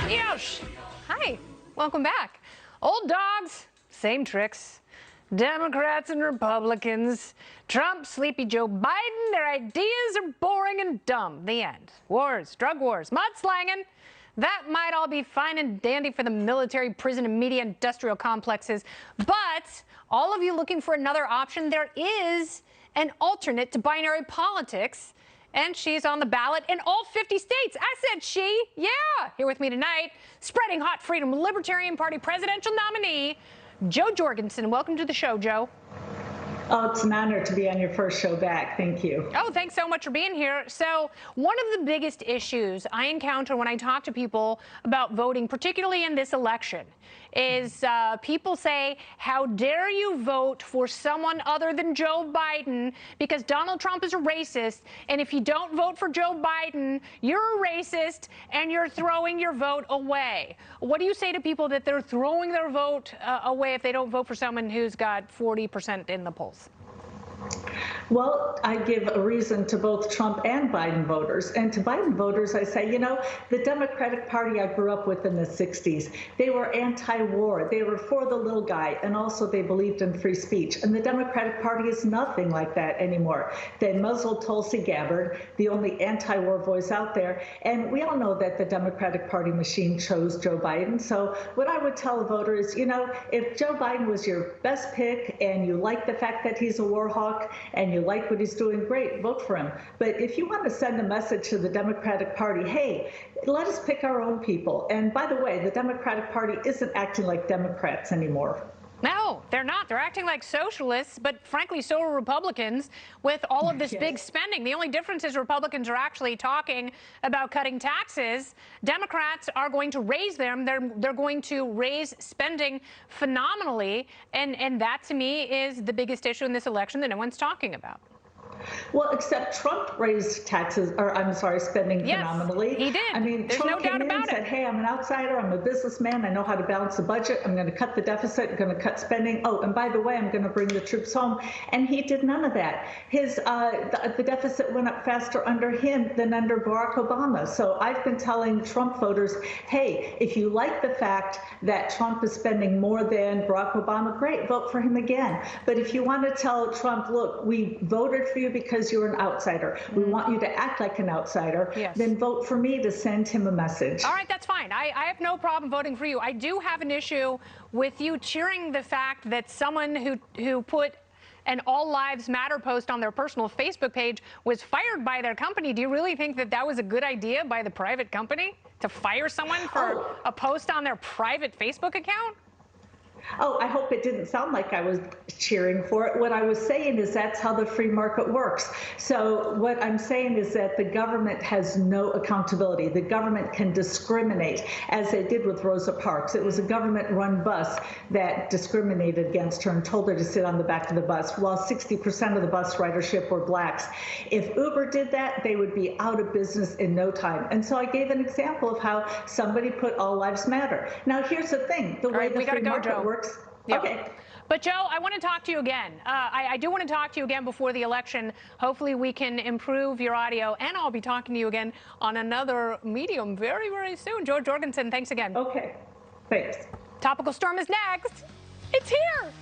Yes. Hi. Welcome back. Old dogs, same tricks. Democrats and Republicans. Trump, sleepy Joe Biden, their ideas are boring and dumb. The end. Wars, drug wars, mudslanging. That might all be fine and dandy for the military, prison, and media industrial complexes. But all of you looking for another option, there is an alternate to binary politics. And she's on the ballot in all 50 states. I said she. Yeah. Here with me tonight, spreading hot freedom, Libertarian Party presidential nominee, Jo Jorgensen. Welcome to the show, Jo. Oh, it's an honor to be on your first show back. Thank you. Oh, thanks so much for being here. So one of the biggest issues I encounter when I talk to people about voting, particularly in this election, is people say, how dare you vote for someone other than Joe Biden because Donald Trump is a racist, and if you don't vote for Joe Biden, you're a racist and you're throwing your vote away. What do you say to people that they're throwing their vote away if they don't vote for someone who's got 40% in the polls? Well, I give a reason to both Trump and Biden voters. And to Biden voters, I say, you know, the Democratic Party I grew up with in the 60s, they were anti-war. They were for the little guy. And also they believed in free speech. And the Democratic Party is nothing like that anymore. They muzzled Tulsi Gabbard, the only anti-war voice out there. And we all know that the Democratic Party machine chose Joe Biden. So what I would tell a voter is, you know, if Joe Biden was your best pick and you like the fact that he's a war hawk and you like what he's doing, great, vote for him. But if you want to send a message to the Democratic Party, hey, let us pick our own people. And by the way, the Democratic Party isn't acting like Democrats anymore. No, they're not. They're acting like socialists, but frankly, so are Republicans with all of this Yes. big spending. The only difference is Republicans are actually talking about cutting taxes. Democrats are going to raise them. They're going to raise spending phenomenally. And that, to me, is the biggest issue in this election that no one's talking about. Well, except Trump raised taxes, or I'm sorry, spending phenomenally. He did. I mean, There's Trump no doubt came in and about said, it. hey, I'm an outsider, I'm a businessman, I know how to balance the budget, I'm going to cut the deficit, I'm going to cut spending. Oh, and by the way, I'm going to bring the troops home. And he did none of that. The deficit went up faster under him than under Barack Obama. So I've been telling Trump voters, hey, if you like the fact that Trump is spending more than Barack Obama, great, vote for him again. But if you want to tell Trump, look, we voted for you because you're an outsider. We want you to act like an outsider. Yes. Then vote for me to send him a message. All right, that's fine. I have no problem voting for you. I do have an issue with you cheering the fact that someone who put an All Lives Matter post on their personal Facebook page was fired by their company. Do you really think that that was a good idea by the private company to fire someone for a post on their private Facebook account? Oh, I hope it didn't sound like I was cheering for it. What I was saying is that's how the free market works. So what I'm saying is that the government has no accountability. The government can discriminate, as they did with Rosa Parks. It was a government-run bus that discriminated against her and told her to sit on the back of the bus, while 60% of the bus ridership were blacks. If Uber did that, they would be out of business in no time. And so I gave an example of how somebody put All Lives Matter. Now, here's the thing. The way the free market works. Yep. Okay. But Joe, I want to talk to you again. I do want to talk to you again before the election. Hopefully we can improve your audio, and I'll be talking to you again on another medium very, very soon. Jo Jorgensen, thanks again. Okay. Thanks. Topical Storm is next. It's here.